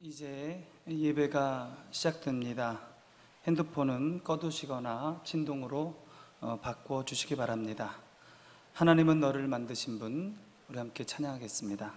이제 예배가 시작됩니다. 핸드폰은 꺼두시거나 진동으로 바꿔 주시기 바랍니다. 하나님은 너를 만드신 분, 우리 함께 찬양하겠습니다.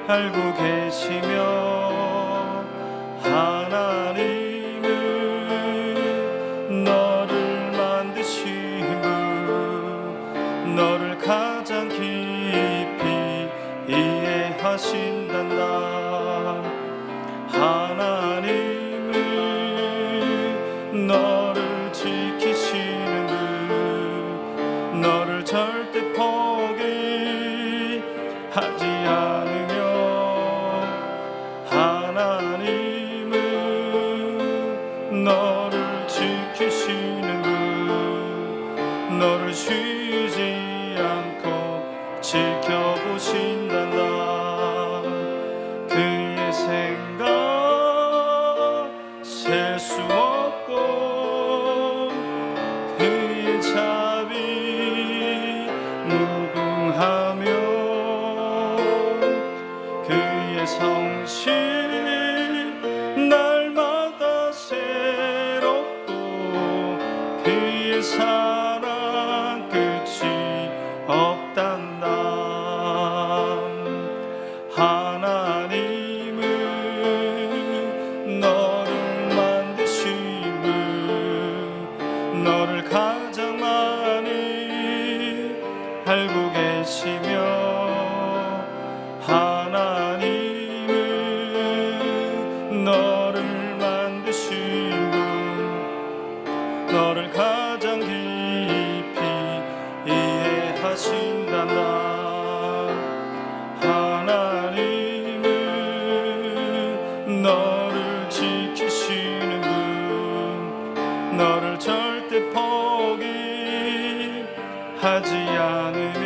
알고 계시며 하나님은 너를 만드신 분, 너를 가장 깊이 이해하신단다. 하나님은 너를 지키시는 분, 너를 절대 포기하지 않으며 너를 지키시는 분, 너를 쉬지 않고 지켜보신단다. 그의 생각 셀 수 없고 그의 자비 무궁하며 그의 성실 사랑 끝이 없단다. 하나님은 너를 만드신 분, 너를 가장 많이 알고 계시며 하나님은 너를 만드신 분, 너를 가장 깊이 이해하신단다. 하나님은 너를 지키시는 분, 너를 절대 포기하지 않으며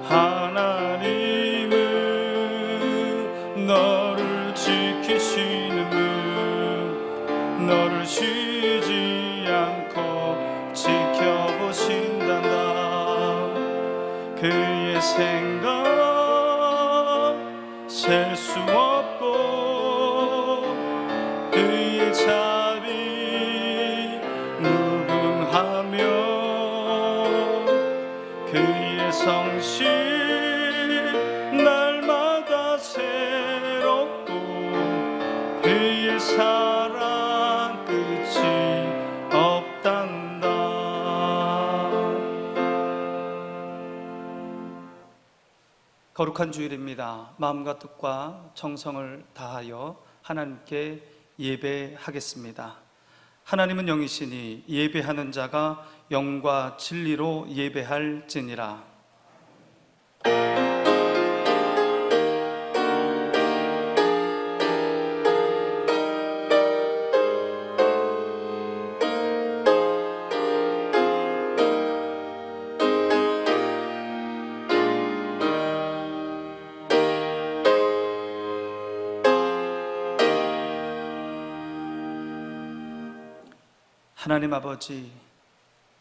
하나님은 너를 지키시는 분, 너를 쉬지 않고 지켜보신단다. 그의 생각 셀 수 없고 그의 자비 무궁하며 그의 성실 날마다 새롭고 그의 사랑 끝이 없단다. 거룩한 주일입니다. 마음과 뜻과 정성을 다하여 하나님께 예배하겠습니다. 하나님은 영이시니 예배하는 자가 영과 진리로 예배할지니라. 하나님 아버지,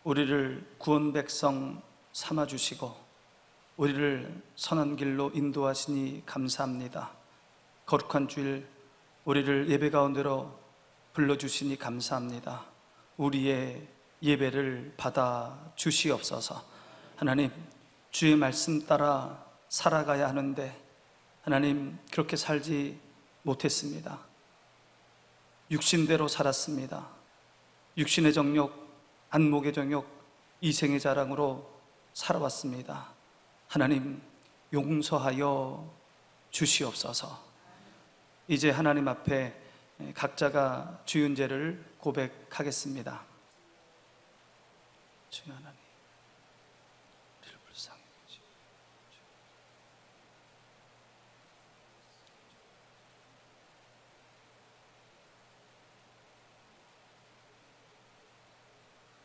우리를 구원 백성 삼아주시고 우리를 선한 길로 인도하시니 감사합니다. 거룩한 주일 우리를 예배 가운데로 불러주시니 감사합니다. 우리의 예배를 받아 주시옵소서. 하나님, 주의 말씀 따라 살아가야 하는데 하나님 그렇게 살지 못했습니다. 육신대로 살았습니다. 육신의 정욕, 안목의 정욕, 이생의 자랑으로 살아왔습니다. 하나님 용서하여 주시옵소서. 이제 하나님 앞에 각자가 지은 죄를 고백하겠습니다. 주여 하나님, 우리를 불쌍히 여기시고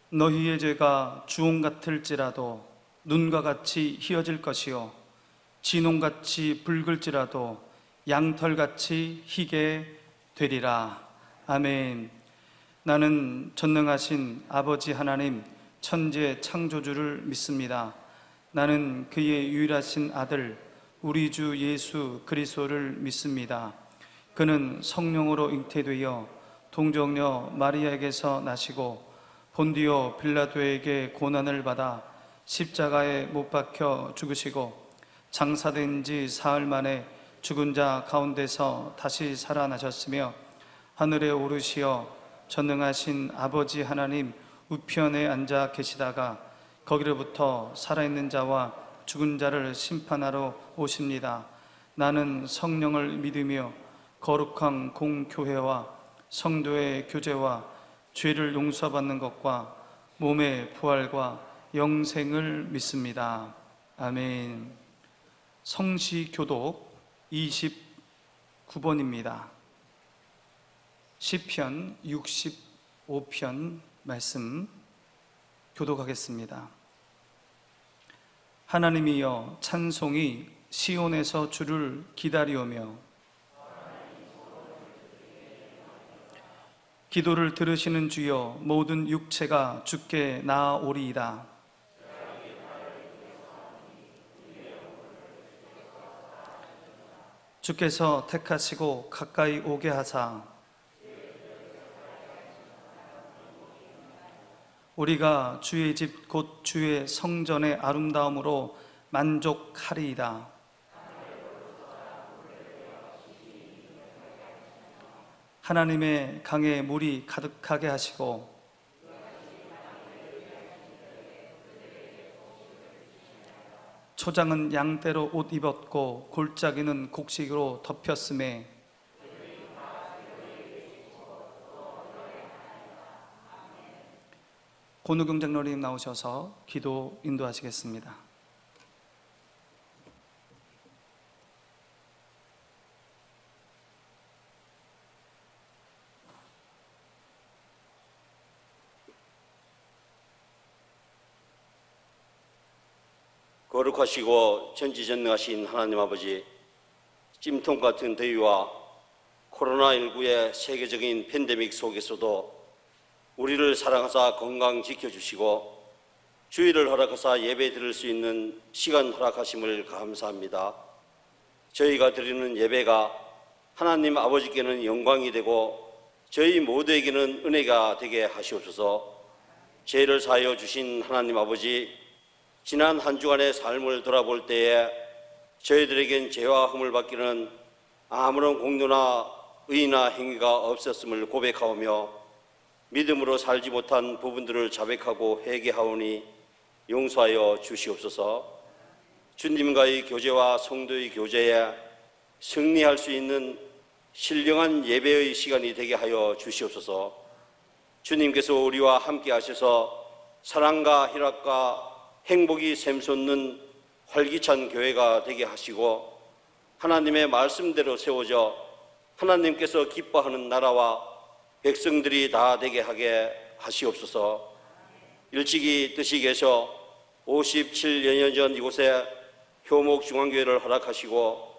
너희의 죄가 주홍 같을지라도 눈과 같이 희어질 것이요 진홍같이 붉을지라도 양털같이 희게 되리라. 아멘. 나는 전능하신 아버지 하나님 천지의 창조주를 믿습니다. 나는 그의 유일하신 아들 우리 주 예수 그리스도를 믿습니다. 그는 성령으로 잉태되어 동정녀 마리아에게서 나시고 본디오 빌라도에게 고난을 받아 십자가에 못 박혀 죽으시고 장사된 지 사흘 만에 죽은 자 가운데서 다시 살아나셨으며 하늘에 오르시어 전능하신 아버지 하나님 우편에 앉아 계시다가 거기로부터 살아있는 자와 죽은 자를 심판하러 오십니다. 나는 성령을 믿으며 거룩한 공교회와 성도의 교제와 죄를 용서받는 것과 몸의 부활과 영생을 믿습니다. 아멘. 성시교독 29번입니다. 시편 65편 말씀 교독하겠습니다. 하나님이여 찬송이 시온에서 주를 기다리오며 기도를 들으시는 주여 모든 육체가 주께 나아오리이다. 주께서 택하시고 가까이 오게 하사 우리가 주의 집 곧 주의 성전의 아름다움으로 만족하리이다. 하나님의 강에 물이 가득하게 하시고 초장은 양떼로 옷 입었고 골짜기는 곡식으로 덮였음에 권우경 장로님 나오셔서 기도 인도하시겠습니다. 거룩하시고 전지전능하신 하나님 아버지, 찜통 같은 더위와 코로나19의 세계적인 팬데믹 속에서도 우리를 사랑하사 건강 지켜주시고 주의를 허락하사 예배 드릴 수 있는 시간 허락하심을 감사합니다. 저희가 드리는 예배가 하나님 아버지께는 영광이 되고 저희 모두에게는 은혜가 되게 하시옵소서. 죄를 사하여 주신 하나님 아버지, 지난 한 주간의 삶을 돌아볼 때에 저희들에겐 죄와 흠을 받기는 아무런 공로나 의나 행위가 없었음을 고백하오며 믿음으로 살지 못한 부분들을 자백하고 회개하오니 용서하여 주시옵소서. 주님과의 교제와 성도의 교제에 승리할 수 있는 신령한 예배의 시간이 되게 하여 주시옵소서. 주님께서 우리와 함께 하셔서 사랑과 희락과 행복이 샘솟는 활기찬 교회가 되게 하시고 하나님의 말씀대로 세워져 하나님께서 기뻐하는 나라와 백성들이 다 되게 하게 하시옵소서. 일찍이 뜻이 계셔 57여 년 전 이곳에 효목중앙교회를 허락하시고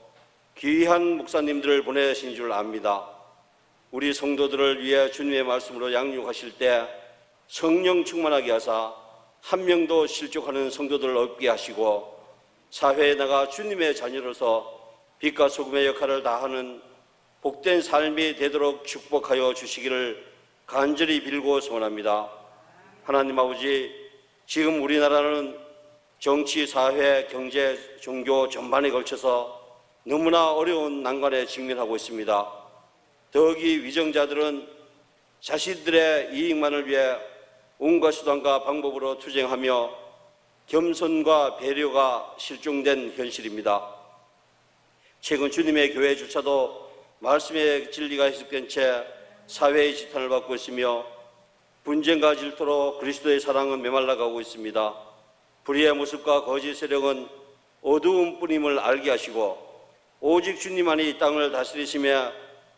귀한 목사님들을 보내신 줄 압니다. 우리 성도들을 위해 주님의 말씀으로 양육하실 때 성령 충만하게 하사 한 명도 실족하는 성도들을 없게 하시고 사회에 나가 주님의 자녀로서 빛과 소금의 역할을 다하는 복된 삶이 되도록 축복하여 주시기를 간절히 빌고 소원합니다. 하나님 아버지, 지금 우리나라는 정치, 사회, 경제, 종교 전반에 걸쳐서 너무나 어려운 난관에 직면하고 있습니다. 더욱이 위정자들은 자신들의 이익만을 위해 온갖 수단과 방법으로 투쟁하며 겸손과 배려가 실종된 현실입니다. 최근 주님의 교회조차도 말씀의 진리가 해석된 채 사회의 지탄을 받고 있으며 분쟁과 질투로 그리스도의 사랑은 메말라가고 있습니다. 불의의 모습과 거짓 세력은 어두운 뿐임을 알게 하시고 오직 주님만이 이 땅을 다스리시며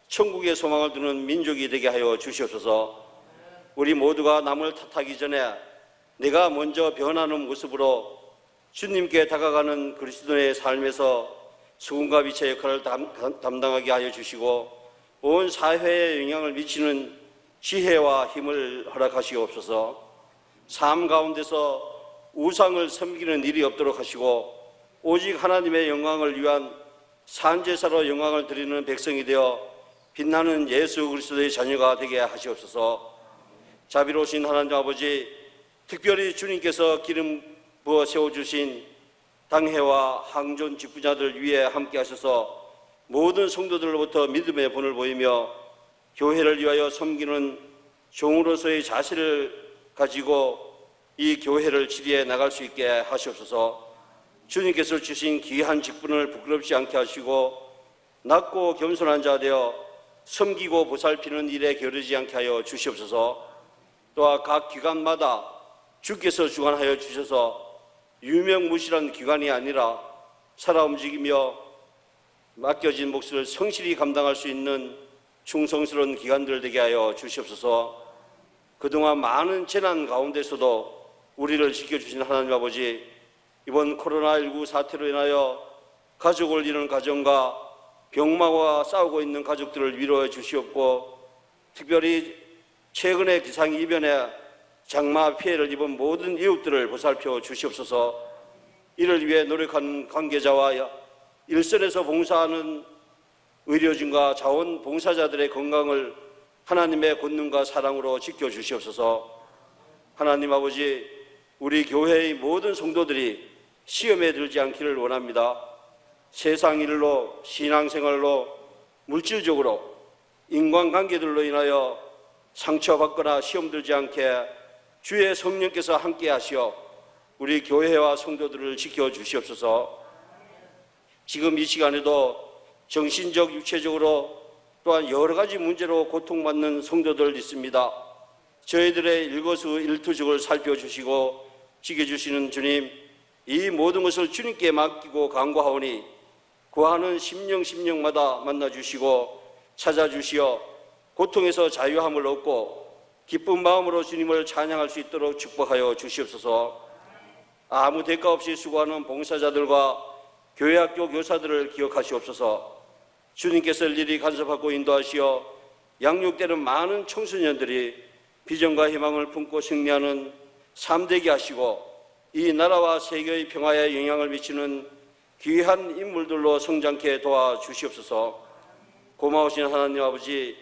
천국의 소망을 두는 민족이 되게 하여 주시옵소서. 우리 모두가 남을 탓하기 전에 내가 먼저 변하는 모습으로 주님께 다가가는 그리스도의 삶에서 수군과 빛의 역할을 담당하게 하여 주시고 온 사회에 영향을 미치는 지혜와 힘을 허락하시옵소서. 삶 가운데서 우상을 섬기는 일이 없도록 하시고 오직 하나님의 영광을 위한 산제사로 영광을 드리는 백성이 되어 빛나는 예수 그리스도의 자녀가 되게 하시옵소서. 자비로우신 하나님 아버지, 특별히 주님께서 기름 부어 세워주신 당회와 항존 직분자들 위에 함께 하셔서 모든 성도들로부터 믿음의 본을 보이며 교회를 위하여 섬기는 종으로서의 자세를 가지고 이 교회를 지리해 나갈 수 있게 하시옵소서. 주님께서 주신 귀한 직분을 부끄럽지 않게 하시고 낮고 겸손한 자 되어 섬기고 보살피는 일에 게으르지 않게 하여 주시옵소서. 또한 각 기관마다 주께서 주관하여 주셔서 유명무실한 기관이 아니라 살아 움직이며 맡겨진 몫을 성실히 감당할 수 있는 충성스러운 기관들 되게 하여 주시옵소서. 그동안 많은 재난 가운데서도 우리를 지켜주신 하나님 아버지, 이번 코로나19 사태로 인하여 가족을 잃은 가정과 병마와 싸우고 있는 가족들을 위로해 주시옵고, 특별히 최근의 기상이변에 장마 피해를 입은 모든 이웃들을 보살펴 주시옵소서. 이를 위해 노력하는 관계자와 일선에서 봉사하는 의료진과 자원봉사자들의 건강을 하나님의 권능과 사랑으로 지켜주시옵소서. 하나님 아버지, 우리 교회의 모든 성도들이 시험에 들지 않기를 원합니다. 세상 일로, 신앙생활로, 물질적으로, 인간관계들로 인하여 상처받거나 시험 들지 않게 주의 성령께서 함께 하시어 우리 교회와 성도들을 지켜주시옵소서. 지금 이 시간에도 정신적, 육체적으로 또한 여러 가지 문제로 고통받는 성도들 있습니다. 저희들의 일거수일투족을 살펴주시고 지켜주시는 주님, 이 모든 것을 주님께 맡기고 간구하오니 구하는 심령마다 만나주시고 찾아주시어 고통에서 자유함을 얻고 기쁜 마음으로 주님을 찬양할 수 있도록 축복하여 주시옵소서. 아무 대가 없이 수고하는 봉사자들과 교회학교 교사들을 기억하시옵소서. 주님께서 일일이 간섭하고 인도하시어 양육되는 많은 청소년들이 비전과 희망을 품고 승리하는 삶되게 하시고 이 나라와 세계의 평화에 영향을 미치는 귀한 인물들로 성장케 도와주시옵소서. 고마우신 하나님 아버지,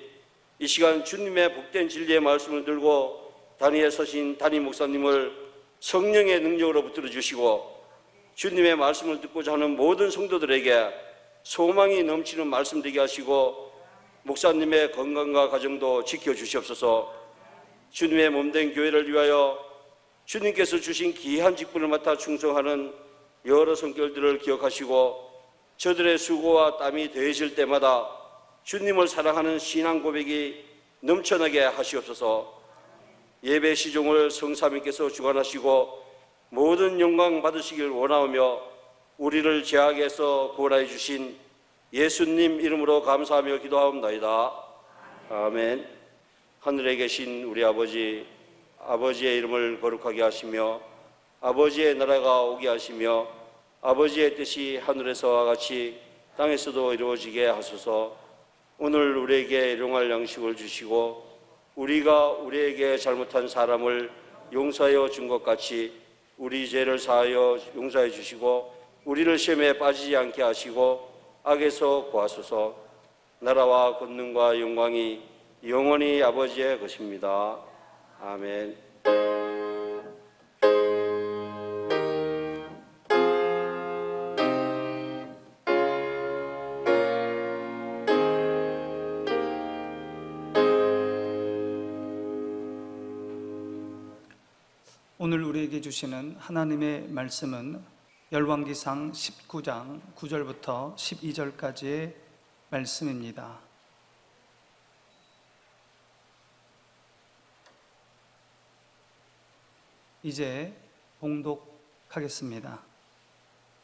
이 시간 주님의 복된 진리의 말씀을 들고 단위에 서신 담임 목사님을 성령의 능력으로 붙들어 주시고 주님의 말씀을 듣고자 하는 모든 성도들에게 소망이 넘치는 말씀 되게 하시고 목사님의 건강과 가정도 지켜주시옵소서. 주님의 몸된 교회를 위하여 주님께서 주신 귀한 직분을 맡아 충성하는 여러 성결들을 기억하시고 저들의 수고와 땀이 더해질 때마다 주님을 사랑하는 신앙 고백이 넘쳐나게 하시옵소서. 예배 시종을 성삼위께서 주관하시고 모든 영광 받으시길 원하오며 우리를 죄악에서 구원하여 주신 예수님 이름으로 감사하며 기도하옵나이다. 아멘. 하늘에 계신 우리 아버지, 아버지의 이름을 거룩하게 하시며 아버지의 나라가 오게 하시며 아버지의 뜻이 하늘에서와 같이 땅에서도 이루어지게 하소서. 오늘 우리에게 일용할 양식을 주시고 우리가 우리에게 잘못한 사람을 용서하여 준 것 같이 우리 죄를 사하여 용서해 주시고 우리를 시험에 빠지지 않게 하시고 악에서 구하소서. 나라와 권능과 영광이 영원히 아버지의 것입니다. 아멘. 오늘 우리에게 주시는 하나님의 말씀은 열왕기상 19장 9절부터 12절까지의 말씀입니다. 이제 봉독하겠습니다.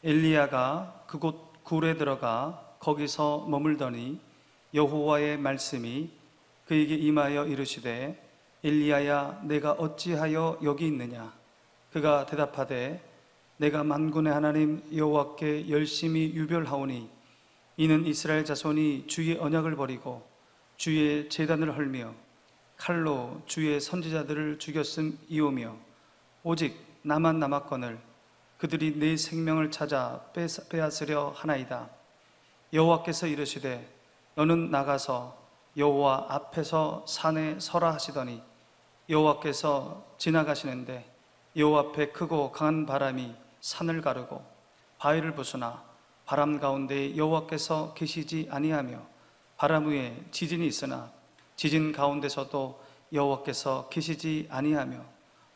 엘리야가 그곳 굴에 들어가 거기서 머물더니 여호와의 말씀이 그에게 임하여 이르시되 엘리야야 내가 어찌하여 여기 있느냐? 그가 대답하되 내가 만군의 하나님 여호와께 열심히 유별하오니 이는 이스라엘 자손이 주의 언약을 버리고 주의 제단을 헐며 칼로 주의 선지자들을 죽였음이오며 오직 나만 남았거늘 그들이 내 생명을 찾아 빼앗으려 하나이다. 여호와께서 이르시되 너는 나가서 여호와 앞에서 산에 서라 하시더니 여호와께서 지나가시는데 여호와 앞에 크고 강한 바람이 산을 가르고 바위를 부수나 바람 가운데 여호와께서 계시지 아니하며 바람 위에 지진이 있으나 지진 가운데서도 여호와께서 계시지 아니하며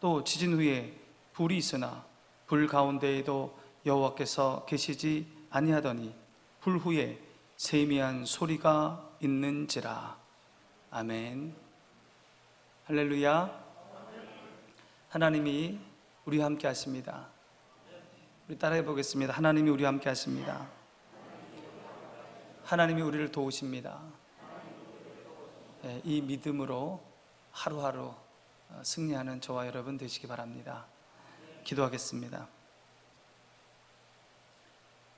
또 지진 위에 불이 있으나 불 가운데에도 여호와께서 계시지 아니하더니 불 후에 세미한 소리가 있는지라. 아멘. 할렐루야. 하나님이 우리와 함께 하십니다. 우리 따라해 보겠습니다. 하나님이 우리와 함께 하십니다. 하나님이 우리를 도우십니다. 이 믿음으로 하루하루 승리하는 저와 여러분 되시기 바랍니다. 기도하겠습니다.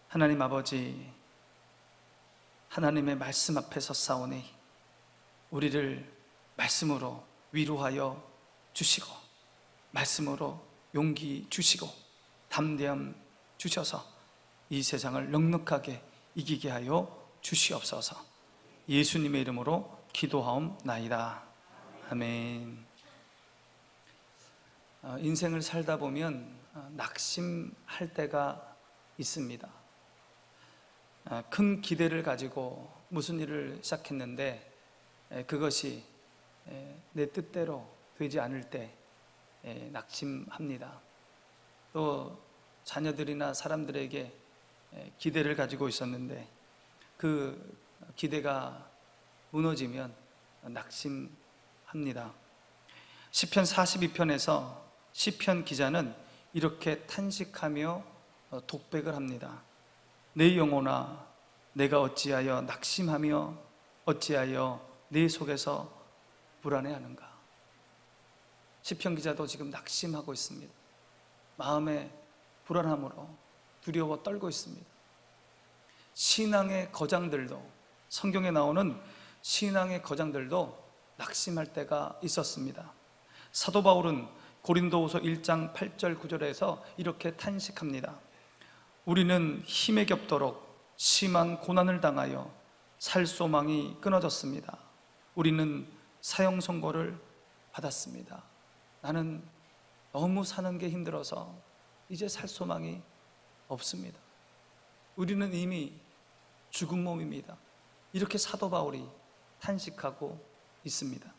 하나님 아버지, 하나님의 말씀 앞에서 싸우니 우리를 말씀으로 위로하여 주시고 말씀으로 용기 주시고 담대함 주셔서 이 세상을 넉넉하게 이기게 하여 주시옵소서. 예수님의 이름으로 기도하옵나이다. 아멘. 인생을 살다 보면 낙심할 때가 있습니다. 큰 기대를 가지고 무슨 일을 시작했는데 그것이 내 뜻대로 되지 않을 때 낙심합니다. 또 자녀들이나 사람들에게 기대를 가지고 있었는데 그 기대가 무너지면 낙심합니다. 시편 42편에서 시편 기자는 이렇게 탄식하며 독백을 합니다. 내 영혼아 내가 어찌하여 낙심하며 어찌하여 내 속에서 불안해하는가. 시편 기자도 지금 낙심하고 있습니다. 마음에 불안함으로 두려워 떨고 있습니다. 신앙의 거장들도, 성경에 나오는 신앙의 거장들도 낙심할 때가 있었습니다. 사도 바울은 고린도후서 1장 8절 9절에서 이렇게 탄식합니다. 우리는 힘에 겹도록 심한 고난을 당하여 살 소망이 끊어졌습니다. 우리는 사형 선고를 받았습니다. 나는 너무 사는 게 힘들어서 이제 살 소망이 없습니다. 우리는 이미 죽은 몸입니다. 이렇게 사도 바울이 탄식하고 있습니다.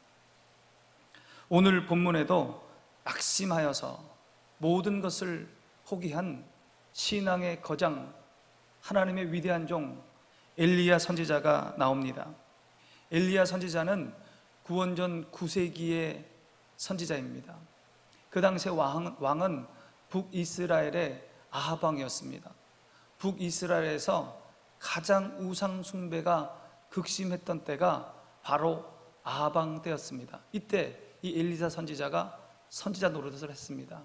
오늘 본문에도 낙심하여서 모든 것을 포기한 신앙의 거장, 하나님의 위대한 종 엘리야 선지자가 나옵니다. 엘리야 선지자는 구원전 9세기의 선지자입니다. 그 당시에 왕은 북이스라엘의 아합 왕이었습니다. 북이스라엘에서 가장 우상 숭배가 극심했던 때가 바로 아합 왕 때였습니다. 이때 이 엘리사 선지자가 선지자 노릇을 했습니다.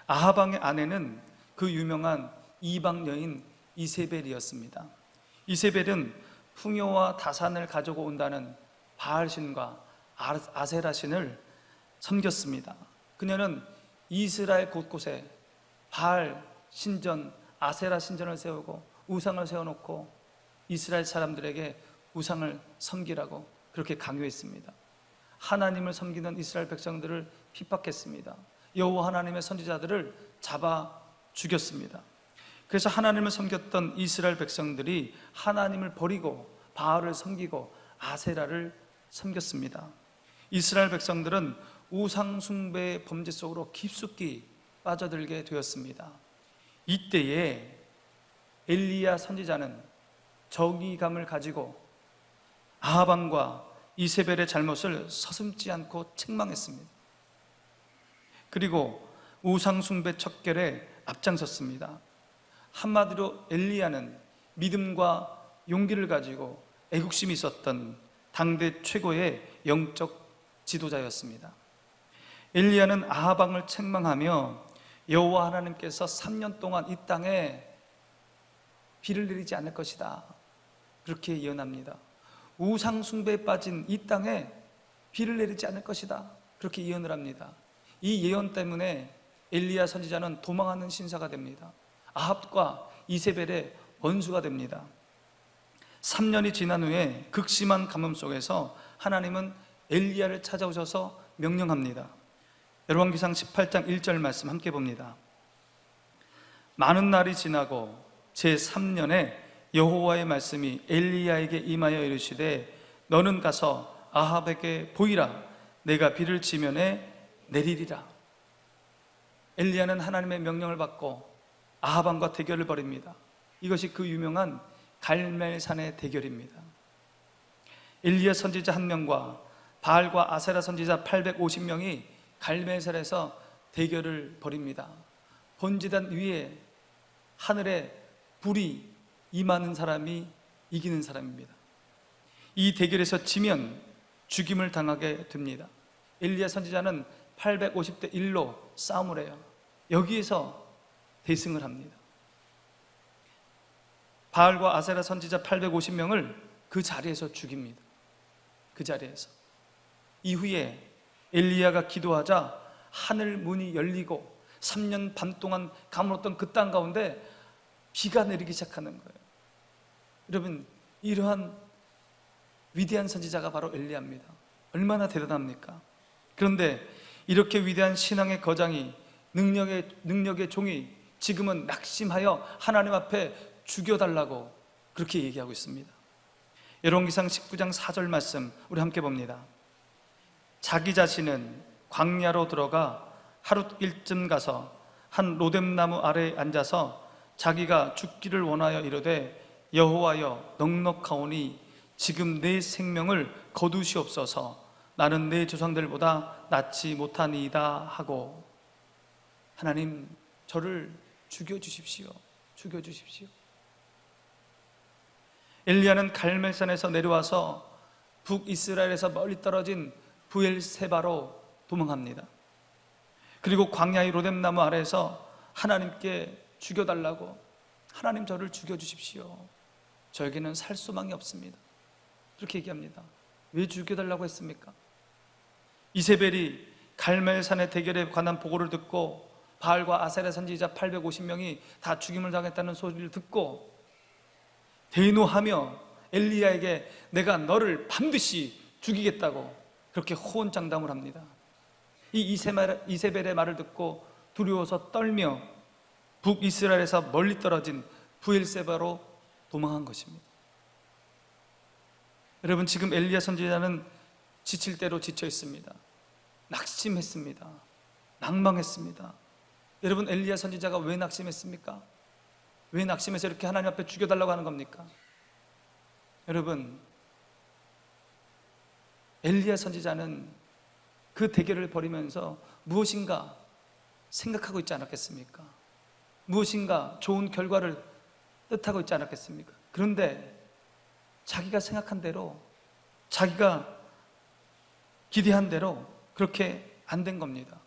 아합 왕의 아내는 그 유명한 이방 여인 이세벨이었습니다. 이세벨은 풍요와 다산을 가지고 온다는 바알신과 아세라신을 섬겼습니다. 그녀는 이스라엘 곳곳에 바알 신전, 아세라 신전을 세우고 우상을 세워놓고 이스라엘 사람들에게 우상을 섬기라고 그렇게 강요했습니다. 하나님을 섬기는 이스라엘 백성들을 핍박했습니다. 여호와 하나님의 선지자들을 잡아 죽였습니다. 그래서 하나님을 섬겼던 이스라엘 백성들이 하나님을 버리고 바알을 섬기고 아세라를 섬겼습니다. 이스라엘 백성들은 우상 숭배의 범죄 속으로 깊숙이 빠져들게 되었습니다. 이때에 엘리야 선지자는 정의감을 가지고 아합 왕과 이세벨의 잘못을 서슴지 않고 책망했습니다. 그리고 우상 숭배 척결에 앞장섰습니다. 한마디로 엘리야는 믿음과 용기를 가지고 애국심이 있었던 당대 최고의 영적 지도자였습니다. 엘리야는 아합 왕을 책망하며 여호와 하나님께서 3년 동안 이 땅에 비를 내리지 않을 것이다, 그렇게 예언합니다. 우상 숭배에 빠진 이 땅에 비를 내리지 않을 것이다, 그렇게 예언을 합니다. 이 예언 때문에 엘리야 선지자는 도망하는 신사가 됩니다. 아합과 이세벨의 원수가 됩니다. 3년이 지난 후에 극심한 가뭄 속에서 하나님은 엘리야를 찾아오셔서 명령합니다. 열왕기상 18장 1절 말씀 함께 봅니다. 많은 날이 지나고 제3년에 여호와의 말씀이 엘리야에게 임하여 이르시되 너는 가서 아합에게 보이라. 내가 비를 지면에 내리리라. 엘리야는 하나님의 명령을 받고 아합 왕과 대결을 벌입니다. 이것이 그 유명한 갈멜산의 대결입니다. 엘리야 선지자 1명과 바알과 아세라 선지자 850명이 갈멜산에서 대결을 벌입니다. 번제단 위에 하늘에 불이 임하는 사람이 이기는 사람입니다. 이 대결에서 지면 죽임을 당하게 됩니다. 엘리야 선지자는 850대 1로 싸움을 해요. 여기에서 대승을 합니다. 바알과 아세라 선지자 850명을 그 자리에서 죽입니다. 그 자리에서. 이후에 엘리야가 기도하자 하늘 문이 열리고 3년 반 동안 가물었던 그 땅 가운데 비가 내리기 시작하는 거예요. 여러분, 이러한 위대한 선지자가 바로 엘리야입니다. 얼마나 대단합니까? 그런데 이렇게 위대한 신앙의 거장이, 능력의 종이 지금은 낙심하여 하나님 앞에 죽여달라고 그렇게 얘기하고 있습니다. 열왕기상 19장 4절 말씀 우리 함께 봅니다. 자기 자신은 광야로 들어가 하루 일쯤 가서 한 로뎀나무 아래에 앉아서 자기가 죽기를 원하여 이르되 여호와여 넉넉하오니 지금 내 생명을 거두시옵소서. 나는 내 조상들보다 낫지 못하니이다 하고, 하나님 저를 죽여주십시오. 죽여주십시오. 엘리야는 갈멜산에서 내려와서 북이스라엘에서 멀리 떨어진 브엘세바로 도망합니다. 그리고 광야의 로뎀나무 아래에서 하나님께 죽여달라고, 하나님 저를 죽여주십시오. 저에게는 살 소망이 없습니다. 그렇게 얘기합니다. 왜 죽여달라고 했습니까? 이세벨이 갈멜산의 대결에 관한 보고를 듣고 바알과 아세라 선지자 850명이 다 죽임을 당했다는 소리를 듣고 대노하며 엘리야에게 내가 너를 반드시 죽이겠다고 그렇게 호언장담을 합니다. 이 이세벨의 말을 듣고 두려워서 떨며 북이스라엘에서 멀리 떨어진 브엘세바로 도망한 것입니다. 여러분, 지금 엘리야 선지자는 지칠 대로 지쳐 있습니다. 낙심했습니다. 낭망했습니다. 여러분, 엘리야 선지자가 왜 낙심했습니까? 왜 낙심해서 이렇게 하나님 앞에 죽여달라고 하는 겁니까? 여러분, 엘리야 선지자는 그 대결을 벌이면서 무엇인가 생각하고 있지 않았겠습니까? 무엇인가 좋은 결과를 뜻하고 있지 않았겠습니까? 그런데 자기가 생각한 대로, 자기가 기대한 대로 그렇게 안 된 겁니다.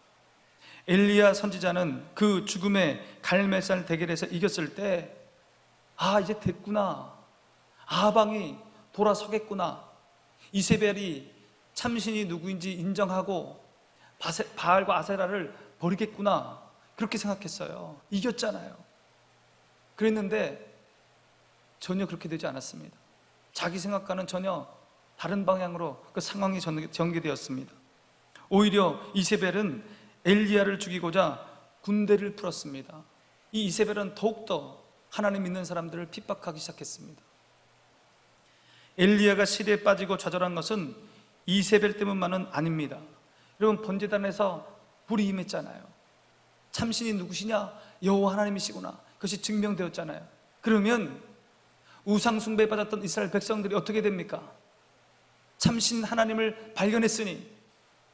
엘리야 선지자는 그 죽음의 갈멜산 대결에서 이겼을 때, 아, 이제 됐구나. 아합 왕이 돌아서겠구나. 이세벨이 참신이 누구인지 인정하고 바알과 아세라를 버리겠구나. 그렇게 생각했어요. 이겼잖아요. 그랬는데 전혀 그렇게 되지 않았습니다. 자기 생각과는 전혀 다른 방향으로 그 상황이 전개되었습니다. 오히려 이세벨은 엘리야를 죽이고자 군대를 풀었습니다. 이 이세벨은 더욱더 하나님 믿는 사람들을 핍박하기 시작했습니다. 엘리야가 시대에 빠지고 좌절한 것은 이세벨 때문만은 아닙니다. 여러분, 번제단에서 불이 임했잖아요. 참신이 누구시냐? 여호와 하나님이시구나. 그것이 증명되었잖아요. 그러면 우상 숭배에 빠졌던 이스라엘 백성들이 어떻게 됩니까? 참신 하나님을 발견했으니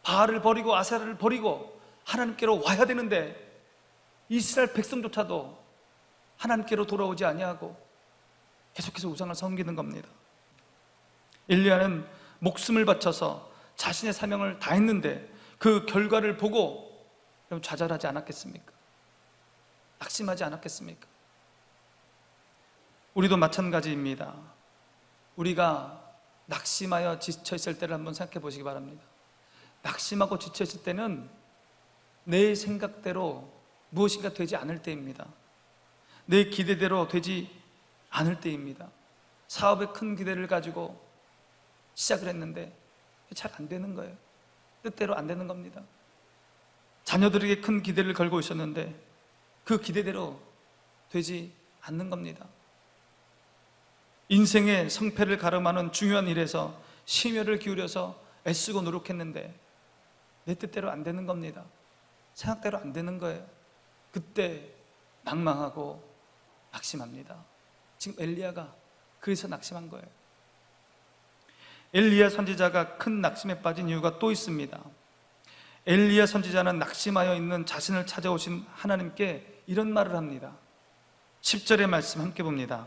바알을 버리고 아세라를 버리고 하나님께로 와야 되는데 이스라엘 백성조차도 하나님께로 돌아오지 아니하고 계속해서 우상을 섬기는 겁니다. 엘리야는 목숨을 바쳐서 자신의 사명을 다했는데 그 결과를 보고 여러분 좌절하지 않았겠습니까? 낙심하지 않았겠습니까? 우리도 마찬가지입니다. 우리가 낙심하여 지쳐있을 때를 한번 생각해 보시기 바랍니다. 낙심하고 지쳐있을 때는 내 생각대로 무엇인가 되지 않을 때입니다. 내 기대대로 되지 않을 때입니다. 사업에 큰 기대를 가지고 시작을 했는데 잘 안 되는 거예요. 뜻대로 안 되는 겁니다. 자녀들에게 큰 기대를 걸고 있었는데 그 기대대로 되지 않는 겁니다. 인생의 성패를 가름하는 중요한 일에서 심혈을 기울여서 애쓰고 노력했는데 내 뜻대로 안 되는 겁니다. 생각대로 안 되는 거예요. 그때 낭망하고 낙심합니다. 지금 엘리야가 그래서 낙심한 거예요. 엘리야 선지자가 큰 낙심에 빠진 이유가 또 있습니다. 엘리야 선지자는 낙심하여 있는 자신을 찾아오신 하나님께 이런 말을 합니다. 10절의 말씀 함께 봅니다.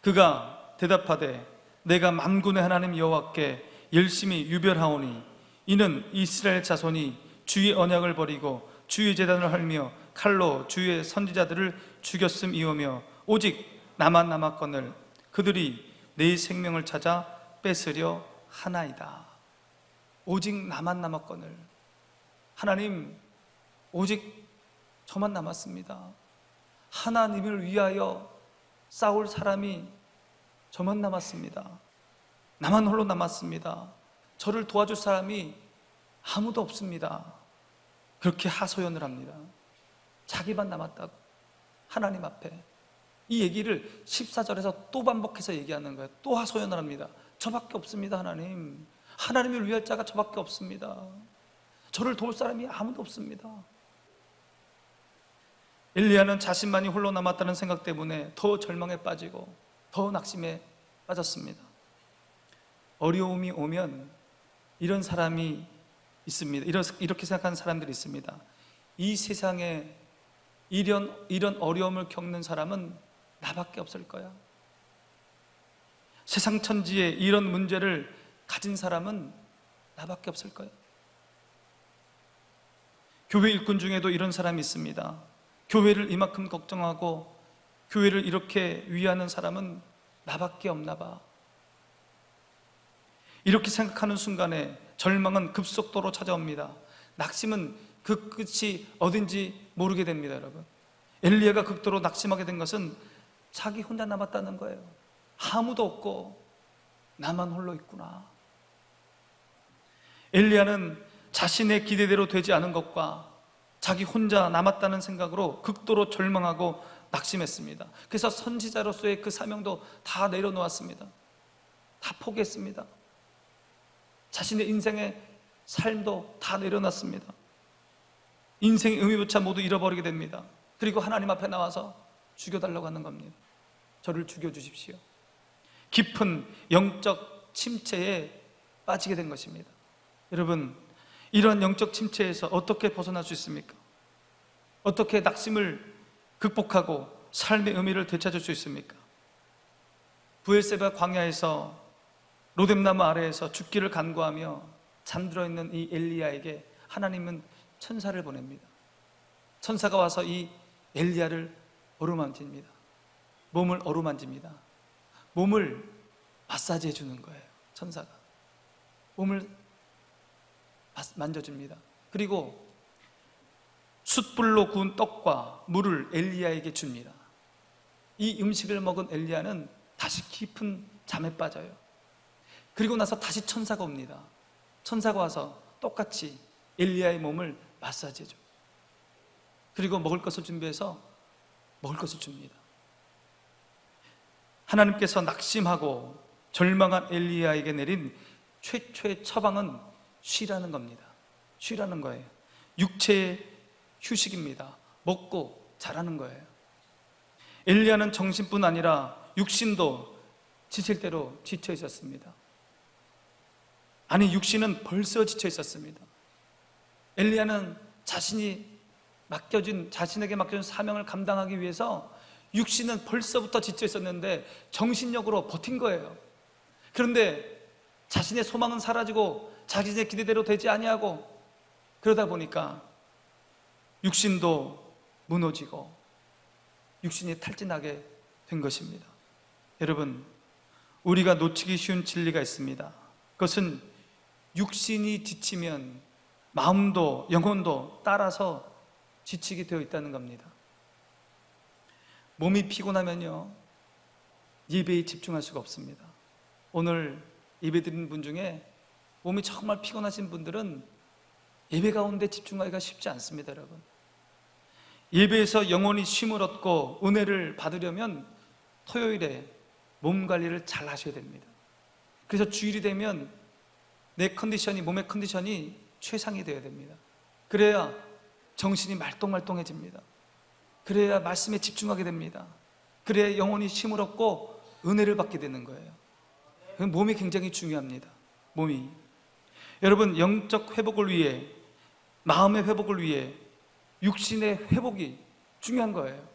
그가 대답하되 내가 만군의 하나님 여호와께 열심히 유별하오니 이는 이스라엘 자손이 주의 언약을 버리고 주의 제단을 헐며 칼로 주의 선지자들을 죽였음이오며 오직 나만 남았거늘 그들이 내 생명을 찾아 뺏으려 하나이다. 오직 나만 남았거늘. 하나님, 오직 저만 남았습니다. 하나님을 위하여 싸울 사람이 저만 남았습니다. 나만 홀로 남았습니다. 저를 도와줄 사람이 아무도 없습니다. 그렇게 하소연을 합니다. 자기만 남았다고 하나님 앞에. 이 얘기를 14절에서 또 반복해서 얘기하는 거예요. 또 하소연을 합니다. 저밖에 없습니다. 하나님, 하나님을 위할 자가 저밖에 없습니다. 저를 도울 사람이 아무도 없습니다. 엘리야는 자신만이 홀로 남았다는 생각 때문에 더 절망에 빠지고 더 낙심에 빠졌습니다. 어려움이 오면 이런 사람이 있습니다. 이렇게 생각하는 사람들이 있습니다. 이 세상에 이런 어려움을 겪는 사람은 나밖에 없을 거야. 세상 천지에 이런 문제를 가진 사람은 나밖에 없을 거야. 교회 일꾼 중에도 이런 사람이 있습니다. 교회를 이만큼 걱정하고 교회를 이렇게 위하는 사람은 나밖에 없나 봐. 이렇게 생각하는 순간에 절망은 급속도로 찾아옵니다. 낙심은 그 끝이 어딘지 모르게 됩니다. 여러분, 엘리야가 극도로 낙심하게 된 것은 자기 혼자 남았다는 거예요. 아무도 없고 나만 홀로 있구나. 엘리야는 자신의 기대대로 되지 않은 것과 자기 혼자 남았다는 생각으로 극도로 절망하고 낙심했습니다. 그래서 선지자로서의 그 사명도 다 내려놓았습니다. 다 포기했습니다. 자신의 인생의 삶도 다 내려놨습니다. 인생의 의미조차 모두 잃어버리게 됩니다. 그리고 하나님 앞에 나와서 죽여달라고 하는 겁니다. 저를 죽여주십시오. 깊은 영적 침체에 빠지게 된 것입니다. 여러분, 이런 영적 침체에서 어떻게 벗어날 수 있습니까? 어떻게 낙심을 극복하고 삶의 의미를 되찾을 수 있습니까? 브엘세바 광야에서 로뎀나무 아래에서 죽기를 간구하며 잠들어 있는 이 엘리야에게 하나님은 천사를 보냅니다. 천사가 와서 이 엘리야를 어루만집니다. 몸을 어루만집니다. 몸을 마사지해 주는 거예요. 천사가 몸을 만져줍니다. 그리고 숯불로 구운 떡과 물을 엘리야에게 줍니다. 이 음식을 먹은 엘리야는 다시 깊은 잠에 빠져요. 그리고 나서 다시 천사가 옵니다. 천사가 와서 똑같이 엘리야의 몸을 마사지해 줘요. 그리고 먹을 것을 준비해서 먹을 것을 줍니다. 하나님께서 낙심하고 절망한 엘리야에게 내린 최초의 처방은 쉬라는 겁니다. 쉬라는 거예요. 육체의 휴식입니다. 먹고 자라는 거예요. 엘리야는 정신뿐 아니라 육신도 지칠 대로 지쳐 있었습니다. 아니, 육신은 벌써 지쳐 있었습니다. 엘리야는 자신에게 맡겨준 사명을 감당하기 위해서 육신은 벌써부터 지쳐 있었는데 정신력으로 버틴 거예요. 그런데 자신의 소망은 사라지고 자신의 기대대로 되지 아니하고, 그러다 보니까 육신도 무너지고 육신이 탈진하게 된 것입니다. 여러분, 우리가 놓치기 쉬운 진리가 있습니다. 그것은 육신이 지치면 마음도 영혼도 따라서 지치게 되어 있다는 겁니다. 몸이 피곤하면요, 예배에 집중할 수가 없습니다. 오늘 예배 드리는 분 중에 몸이 정말 피곤하신 분들은 예배 가운데 집중하기가 쉽지 않습니다. 여러분, 예배에서 영혼이 쉼을 얻고 은혜를 받으려면 토요일에 몸 관리를 잘 하셔야 됩니다. 그래서 주일이 되면 내 컨디션이, 몸의 컨디션이 최상이 되어야 됩니다. 그래야 정신이 말똥말똥해집니다. 그래야 말씀에 집중하게 됩니다. 그래야 영혼이 쉼을 얻고 은혜를 받게 되는 거예요. 몸이 굉장히 중요합니다. 몸이. 여러분, 영적 회복을 위해, 마음의 회복을 위해 육신의 회복이 중요한 거예요.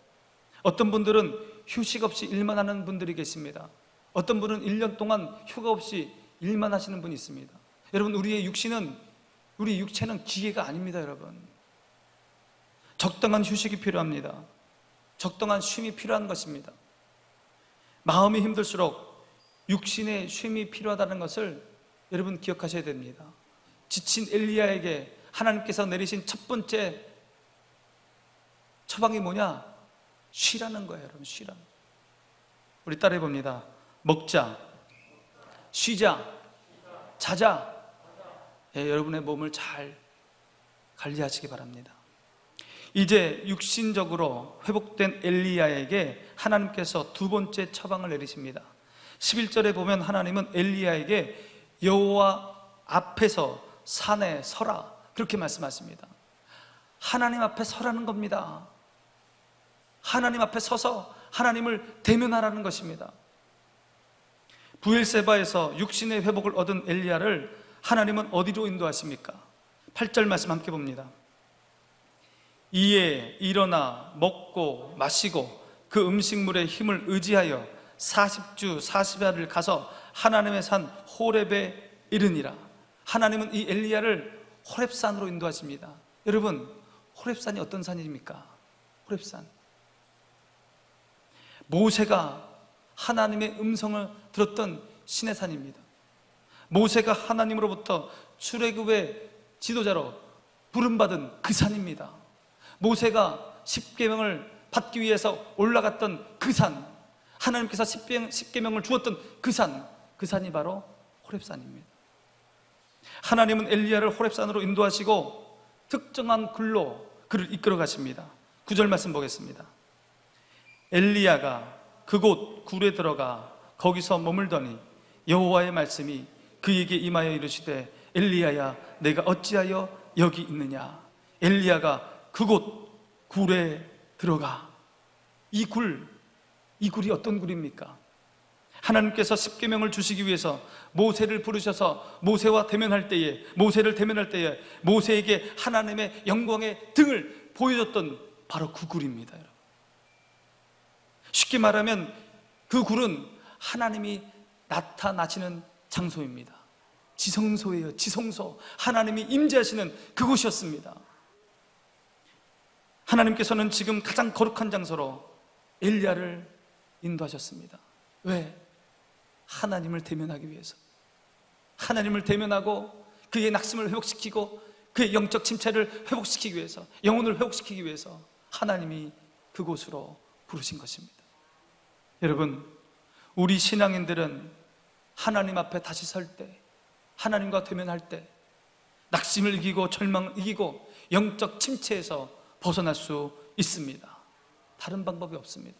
어떤 분들은 휴식 없이 일만 하는 분들이 계십니다. 어떤 분은 1년 동안 휴가 없이 일만 하시는 분이 있습니다. 여러분, 우리 육체는 기계가 아닙니다. 여러분, 적당한 휴식이 필요합니다. 적당한 쉼이 필요한 것입니다. 마음이 힘들수록 육신의 쉼이 필요하다는 것을 여러분 기억하셔야 됩니다. 지친 엘리야에게 하나님께서 내리신 첫 번째 처방이 뭐냐? 쉬라는 거예요. 여러분, 쉬라는. 우리 따라해 봅니다. 먹자, 쉬자, 자자. 예, 여러분의 몸을 잘 관리하시기 바랍니다. 이제 육신적으로 회복된 엘리야에게 하나님께서 두 번째 처방을 내리십니다. 11절에 보면 하나님은 엘리야에게 여호와 앞에서 산에 서라, 그렇게 말씀하십니다. 하나님 앞에 서라는 겁니다. 하나님 앞에 서서 하나님을 대면하라는 것입니다. 부엘세바에서 육신의 회복을 얻은 엘리야를 하나님은 어디로 인도하십니까? 8절 말씀 함께 봅니다. 이에 일어나 먹고 마시고 그 음식물의 힘을 의지하여 40주 40야를 가서 하나님의 산 호렙에 이르니라. 하나님은 이 엘리야를 호렙산으로 인도하십니다. 여러분, 호렙산이 어떤 산입니까? 호렙산, 모세가 하나님의 음성을 들었던 신의 산입니다. 모세가 하나님으로부터 출애굽의 지도자로 부름받은 그 산입니다. 모세가 십계명을 받기 위해서 올라갔던 그 산, 하나님께서 십계명을 주었던 그 산이 바로 호렙산입니다. 하나님은 엘리야를 호렙산으로 인도하시고 특정한 글로 그를 이끌어 가십니다. 9절 말씀 보겠습니다. 엘리야가 그곳 굴에 들어가 거기서 머물더니 여호와의 말씀이 그에게 임하여 이르시되 엘리야야, 내가 어찌하여 여기 있느냐? 엘리야가 그곳 굴에 들어가. 이 굴이 어떤 굴입니까? 하나님께서 십계명을 주시기 위해서 모세를 부르셔서 모세를 대면할 때에 모세에게 하나님의 영광의 등을 보여줬던 바로 그 굴입니다. 여러분, 쉽게 말하면 그 굴은 하나님이 나타나시는 장소입니다. 지성소예요. 지성소. 하나님이 임재하시는 그곳이었습니다. 하나님께서는 지금 가장 거룩한 장소로 엘리야를 인도하셨습니다. 왜? 하나님을 대면하기 위해서. 하나님을 대면하고 그의 낙심을 회복시키고 그의 영적 침체를 회복시키기 위해서, 영혼을 회복시키기 위해서 하나님이 그곳으로 부르신 것입니다. 여러분, 우리 신앙인들은 하나님 앞에 다시 설 때, 하나님과 대면할 때 낙심을 이기고 절망을 이기고 영적 침체에서 벗어날 수 있습니다. 다른 방법이 없습니다.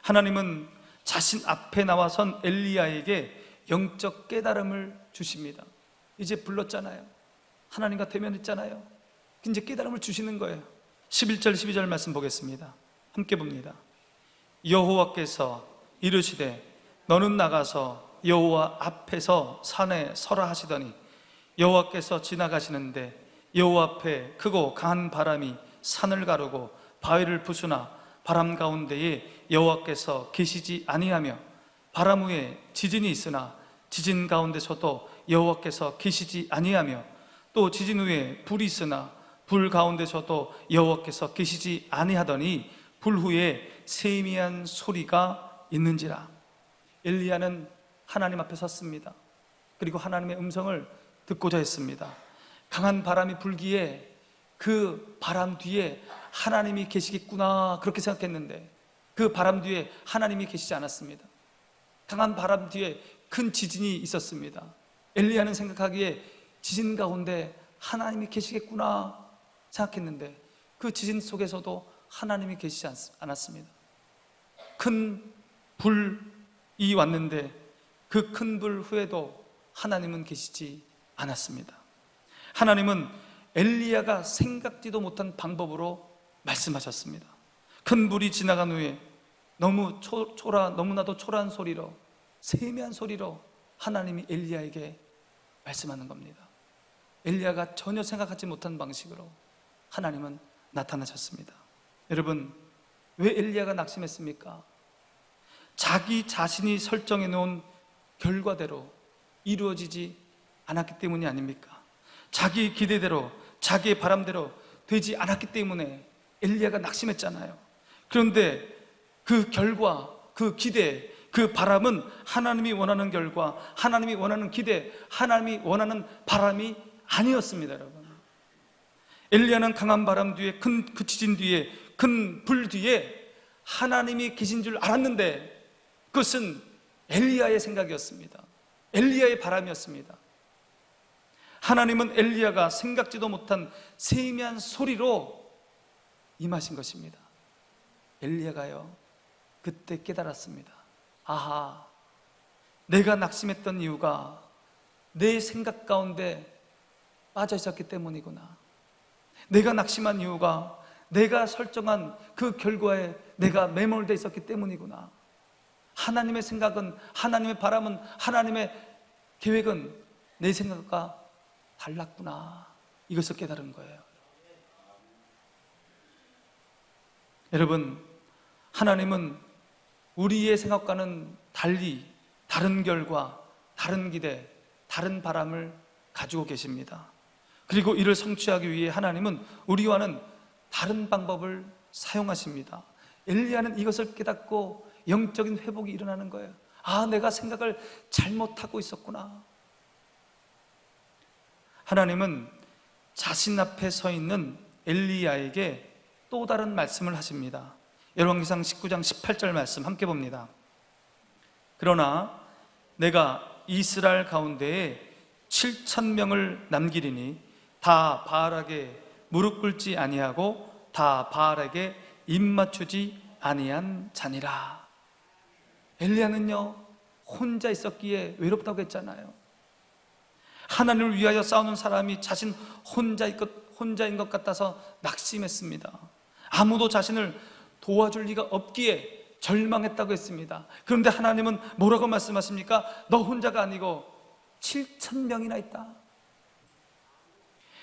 하나님은 자신 앞에 나와선 엘리야에게 영적 깨달음을 주십니다. 이제 불렀잖아요. 하나님과 대면했잖아요. 이제 깨달음을 주시는 거예요. 11절 12절 말씀 보겠습니다. 함께 봅니다. 여호와께서 이르시되 너는 나가서 여호와 앞에서 산에 서라 하시더니 여호와께서 지나가시는데 여호와 앞에 크고 강한 바람이 산을 가르고 바위를 부수나 바람 가운데에 여호와께서 계시지 아니하며 바람 후에 지진이 있으나 지진 가운데서도 여호와께서 계시지 아니하며 또 지진 후에 불이 있으나 불 가운데서도 여호와께서 계시지 아니하더니 불 후에 세미한 소리가 있는지라. 엘리야는 하나님 앞에 섰습니다. 그리고 하나님의 음성을 듣고자 했습니다. 강한 바람이 불기에 그 바람 뒤에 하나님이 계시겠구나 그렇게 생각했는데 그 바람 뒤에 하나님이 계시지 않았습니다. 강한 바람 뒤에 큰 지진이 있었습니다. 엘리야는 생각하기에 지진 가운데 하나님이 계시겠구나 생각했는데 그 지진 속에서도 하나님이 계시지 않았습니다. 큰 불이 왔는데 그 큰 불 후에도 하나님은 계시지 않았습니다. 하나님은 엘리야가 생각지도 못한 방법으로 말씀하셨습니다. 큰 불이 지나간 후에 너무나도 초라한 소리로, 세미한 소리로 하나님이 엘리야에게 말씀하는 겁니다. 엘리야가 전혀 생각하지 못한 방식으로 하나님은 나타나셨습니다. 여러분, 왜 엘리야가 낙심했습니까? 자기 자신이 설정해 놓은 결과대로 이루어지지 않았기 때문이 아닙니까? 자기 기대대로, 자기의 바람대로 되지 않았기 때문에 엘리야가 낙심했잖아요. 그런데 그 결과, 그 기대, 그 바람은 하나님이 원하는 결과, 하나님이 원하는 기대, 하나님이 원하는 바람이 아니었습니다, 여러분. 엘리야는 강한 바람 뒤에, 그 지진 뒤에, 큰 불 뒤에 하나님이 계신 줄 알았는데 그것은 엘리야의 생각이었습니다. 엘리야의 바람이었습니다. 하나님은 엘리야가 생각지도 못한 세미한 소리로 임하신 것입니다. 엘리야가요, 그때 깨달았습니다. 아하, 내가 낙심했던 이유가 내 생각 가운데 빠져 있었기 때문이구나. 내가 낙심한 이유가 내가 설정한 그 결과에 내가 매몰되어 있었기 때문이구나. 하나님의 생각은, 하나님의 바람은, 하나님의 계획은 내 생각과 달랐구나. 이것을 깨달은 거예요. 여러분, 하나님은 우리의 생각과는 달리 다른 결과, 다른 기대, 다른 바람을 가지고 계십니다. 그리고 이를 성취하기 위해 하나님은 우리와는 다른 방법을 사용하십니다. 엘리야는 이것을 깨닫고 영적인 회복이 일어나는 거예요. 아, 내가 생각을 잘못하고 있었구나. 하나님은 자신 앞에 서 있는 엘리야에게 또 다른 말씀을 하십니다. 열왕기상 19장 18절 말씀 함께 봅니다. 그러나 내가 이스라엘 가운데에 7,000명을 남기리니 다 바알에게 무릎 꿇지 아니하고 다 바알에게 입 맞추지 아니한 자니라. 엘리야는요, 혼자 있었기에 외롭다고 했잖아요. 하나님을 위하여 싸우는 사람이 자신 혼자인 것 같아서 낙심했습니다. 아무도 자신을 도와줄 리가 없기에 절망했다고 했습니다. 그런데 하나님은 뭐라고 말씀하십니까? 너 혼자가 아니고 7,000명이나 있다.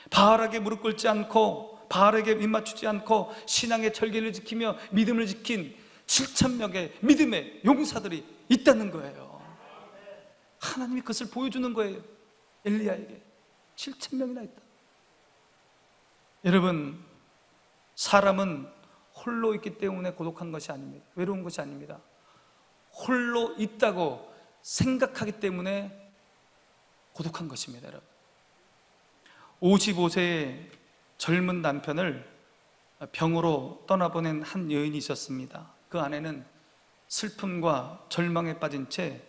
바알에게 무릎 꿇지 않고 바알에게 입 맞추지 않고 신앙의 절개를 지키며 믿음을 지킨 7,000명의 믿음의 용사들이 있다는 거예요. 하나님이 그것을 보여주는 거예요. 엘리야에게 7,000명이나 있다. 여러분, 사람은 홀로 있기 때문에 고독한 것이 아닙니다. 외로운 것이 아닙니다. 홀로 있다고 생각하기 때문에 고독한 것입니다, 여러분. 55세의 젊은 남편을 병으로 떠나보낸 한 여인이 있었습니다. 그 아내는 슬픔과 절망에 빠진 채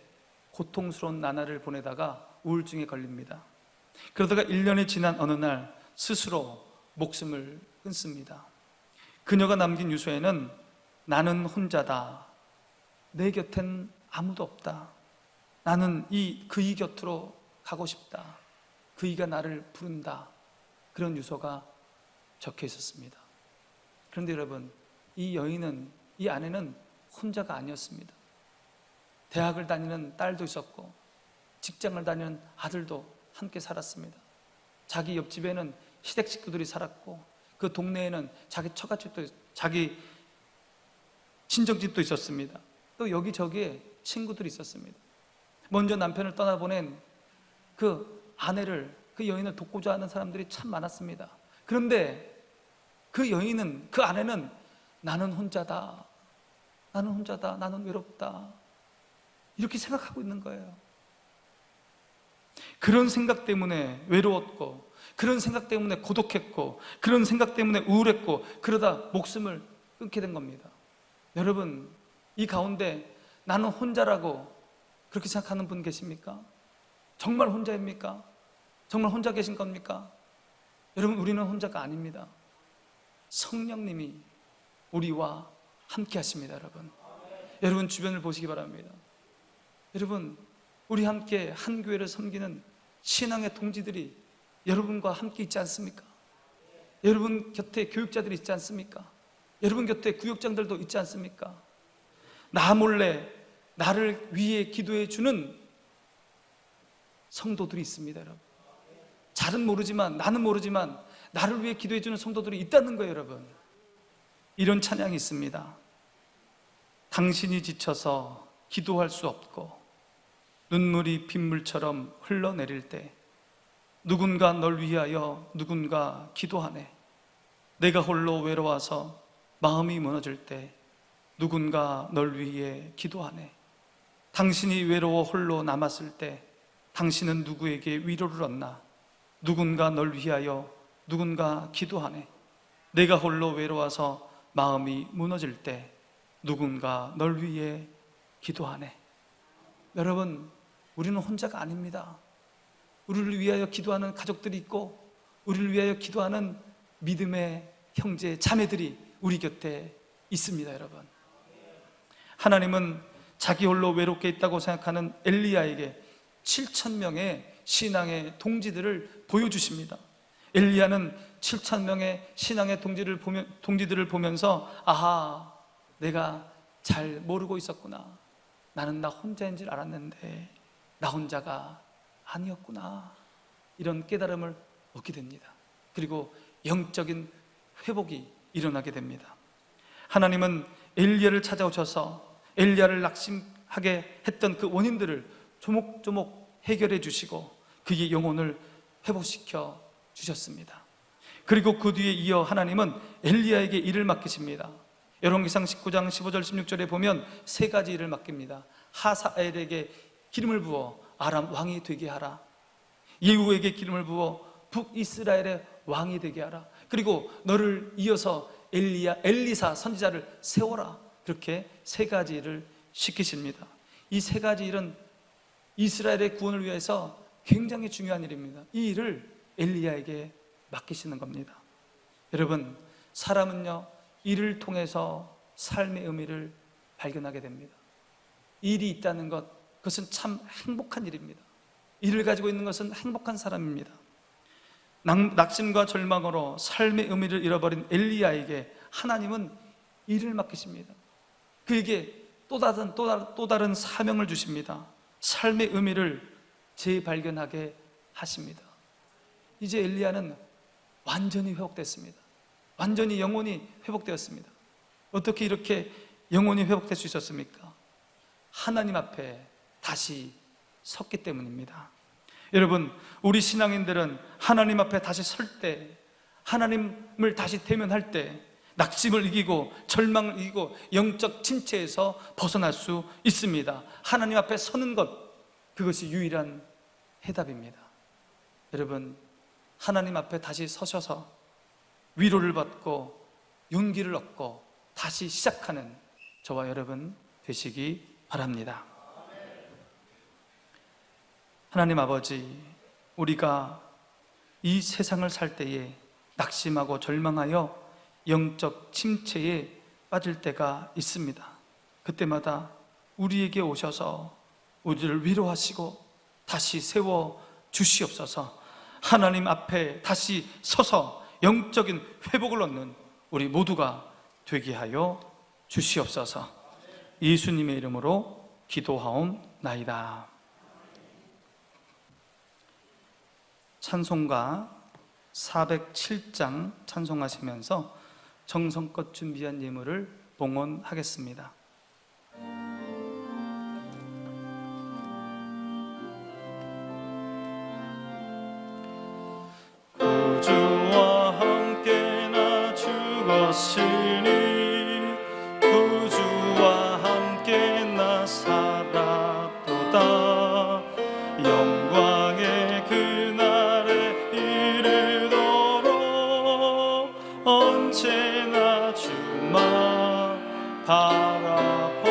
고통스러운 나날을 보내다가 우울증에 걸립니다. 그러다가 1년이 지난 어느 날 스스로 목숨을 끊습니다. 그녀가 남긴 유서에는 나는 혼자다. 내 곁엔 아무도 없다. 나는 그이 곁으로 가고 싶다. 그이가 나를 부른다. 그런 유서가 적혀 있었습니다. 그런데 여러분, 이 아내는 혼자가 아니었습니다. 대학을 다니는 딸도 있었고 직장을 다니는 아들도 함께 살았습니다. 자기 옆집에는 시댁 식구들이 살았고 그 동네에는 자기 처갓집도, 자기 친정집도 있었습니다. 또 여기저기에 친구들이 있었습니다. 먼저 남편을 떠나보낸 그 아내를, 그 여인을 돕고자 하는 사람들이 참 많았습니다. 그런데 그 여인은, 그 아내는 나는 혼자다, 나는 혼자다, 나는 외롭다, 이렇게 생각하고 있는 거예요. 그런 생각 때문에 외로웠고, 그런 생각 때문에 고독했고, 그런 생각 때문에 우울했고, 그러다 목숨을 끊게 된 겁니다. 여러분, 이 가운데 나는 혼자라고 그렇게 생각하는 분 계십니까? 정말 혼자입니까? 정말 혼자 계신 겁니까? 여러분, 우리는 혼자가 아닙니다. 성령님이 우리와 함께 하십니다. 여러분 주변을 보시기 바랍니다. 여러분, 우리 함께 한 교회를 섬기는 신앙의 동지들이 여러분과 함께 있지 않습니까? 여러분 곁에 교육자들이 있지 않습니까? 여러분 곁에 구역장들도 있지 않습니까? 나 몰래 나를 위해 기도해 주는 성도들이 있습니다. 여러분, 잘은 모르지만, 나는 모르지만 나를 위해 기도해 주는 성도들이 있다는 거예요. 여러분, 이런 찬양이 있습니다. 당신이 지쳐서 기도할 수 없고 눈물이 빗물처럼 흘러내릴 때 누군가 널 위하여 누군가 기도하네. 내가 홀로 외로워서 마음이 무너질 때 누군가 널 위해 기도하네. 당신이 외로워 홀로 남았을 때 당신은 누구에게 위로를 얻나? 누군가 널 위하여 누군가 기도하네. 내가 홀로 외로워서 마음이 무너질 때 누군가 널 위해 기도하네. 여러분, 우리는 혼자가 아닙니다. 우리를 위하여 기도하는 가족들이 있고, 우리를 위하여 기도하는 믿음의 형제, 자매들이 우리 곁에 있습니다. 여러분, 하나님은 자기 홀로 외롭게 있다고 생각하는 엘리야에게 7,000명의 신앙의 동지들을 보여주십니다. 엘리야는 7,000명의 신앙의 동지들을 보면서, 아하, 내가 잘 모르고 있었구나. 나는 나 혼자인 줄 알았는데 나 혼자가 아니었구나. 이런 깨달음을 얻게 됩니다. 그리고 영적인 회복이 일어나게 됩니다. 하나님은 엘리야를 찾아오셔서 엘리야를 낙심하게 했던 그 원인들을 조목조목 해결해 주시고 그의 영혼을 회복시켜 주셨습니다. 그리고 그 뒤에 이어 하나님은 엘리야에게 일을 맡기십니다. 열왕기상 19장 15절 16절에 보면 세 가지 일을 맡깁니다. 하사엘에게 기름을 부어 아람 왕이 되게 하라. 예후에게 기름을 부어 북이스라엘의 왕이 되게 하라. 그리고 너를 이어서 엘리사 선지자를 세워라. 그렇게 세 가지 일을 시키십니다. 이 세 가지 일은 이스라엘의 구원을 위해서 굉장히 중요한 일입니다. 이 일을 엘리야에게 맡기시는 겁니다. 여러분, 사람은요, 일을 통해서 삶의 의미를 발견하게 됩니다. 일이 있다는 것, 그것은 참 행복한 일입니다. 일을 가지고 있는 것은 행복한 사람입니다. 낙심과 절망으로 삶의 의미를 잃어버린 엘리야에게 하나님은 일을 맡기십니다. 그에게 또 다른 사명을 주십니다. 삶의 의미를 재발견하게 하십니다. 이제 엘리야는 완전히 회복됐습니다. 완전히 영혼이 회복되었습니다. 어떻게 이렇게 영혼이 회복될 수 있었습니까? 하나님 앞에 다시 섰기 때문입니다. 여러분, 우리 신앙인들은 하나님 앞에 다시 설 때, 하나님을 다시 대면할 때 낙심을 이기고 절망을 이기고 영적 침체에서 벗어날 수 있습니다. 하나님 앞에 서는 것, 그것이 유일한 해답입니다. 여러분, 하나님 앞에 다시 서셔서 위로를 받고 용기를 얻고 다시 시작하는 저와 여러분 되시기 바랍니다. 하나님 아버지, 우리가 이 세상을 살 때에 낙심하고 절망하여 영적 침체에 빠질 때가 있습니다. 그때마다 우리에게 오셔서 우리를 위로하시고 다시 세워 주시옵소서. 하나님 앞에 다시 서서 영적인 회복을 얻는 우리 모두가 되게 하여 주시옵소서. 예수님의 이름으로 기도하옵나이다. 찬송가 407장 찬송하시면서 정성껏 준비한 예물을 봉헌하겠습니다. 되시니 구주와 함께 나 살았도다. 영광의 그날에 이르도록 언제나 주만 바라봅니다.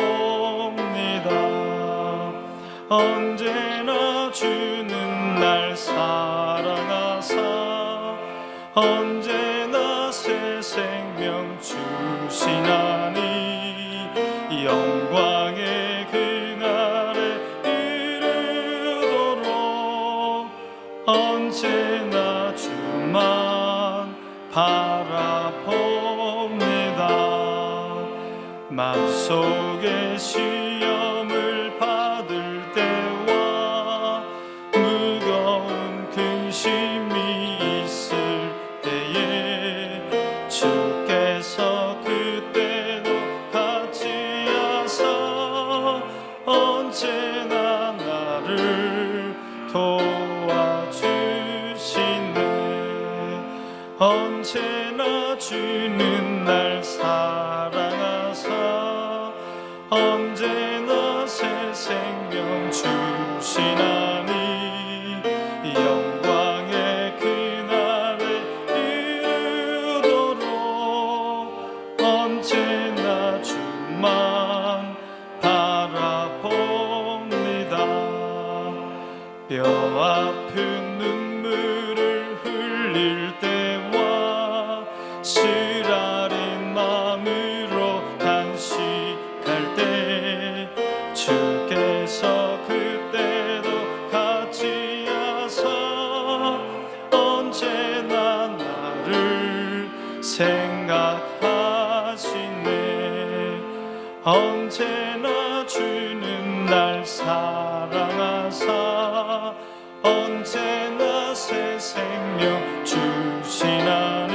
언제나 주는 날 사랑하사 언제나 새 생명 주시나니 영광의 그날에 이르도록 언제나 주만 바라봅니다. 마음속에 시험을 받을 때와 무거운 근심이 있을 때에 주께서 그때도 같이 하사 언제나 나를 도와주시네. 언제나 주는 날 사랑하사 언제나 새 생명 주시나니 영광의 그날에 이르도록 언제나 주만 바라봅니다. 뼈 아픈 눈물을 흘릴 때와 쓰라린 마음으로 단식할 때 주께서 그때도 같이 하사 언제나 나를 생각하시네. 언제나 주는 날 사랑하사 언제나 새 생명 주시나니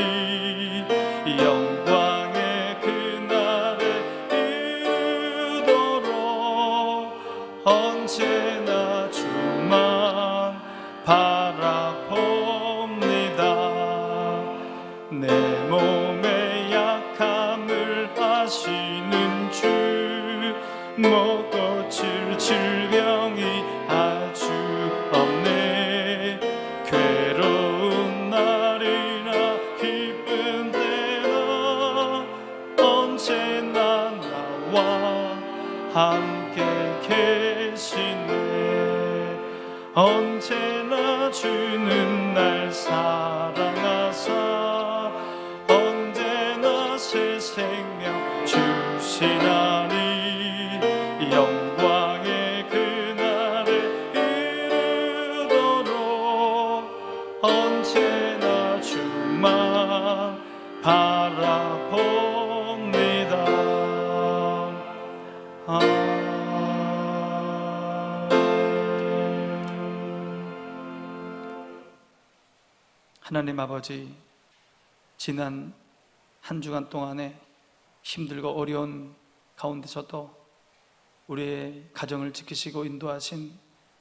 영광의 그날에 이르도록 언제나 주만 바라봅니다. 내 몸의 약함을 아시는 주 못 고칠 질병이 아주 없네. 괴로운 날이나 기쁜 때나 언제나 나와 함께 계시네. 언제나 주는 날 사랑하사 언제나 새 생명 주시나니 영광의 그날에 이르도록 언제나 주만 바라봅니다. 하나님 아버지, 지난 한 주간 동안에 힘들고 어려운 가운데서도 우리의 가정을 지키시고 인도하신